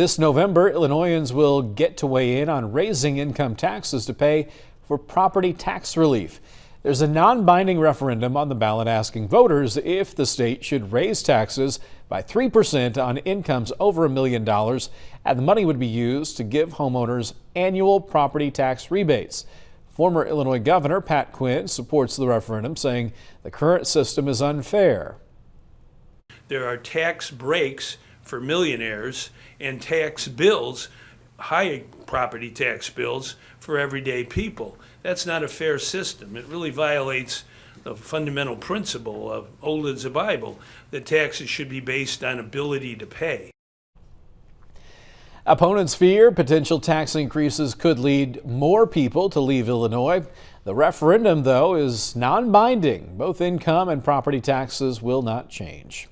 This November, Illinoisans will get to weigh in on raising income taxes to pay for property tax relief. There's a non-binding referendum on the ballot asking voters if the state should raise taxes by 3% on incomes over $1 million, and the money would be used to give homeowners annual property tax rebates. Former Illinois Governor Pat Quinn supports the referendum, saying the current system is unfair. There are tax breaks for millionaires and tax bills, high property tax bills for everyday people. That's not a fair system. It really violates the fundamental principle of old as the Bible, that taxes should be based on ability to pay. Opponents fear potential tax increases could lead more people to leave Illinois. The referendum, though, is non-binding. Both income and property taxes will not change.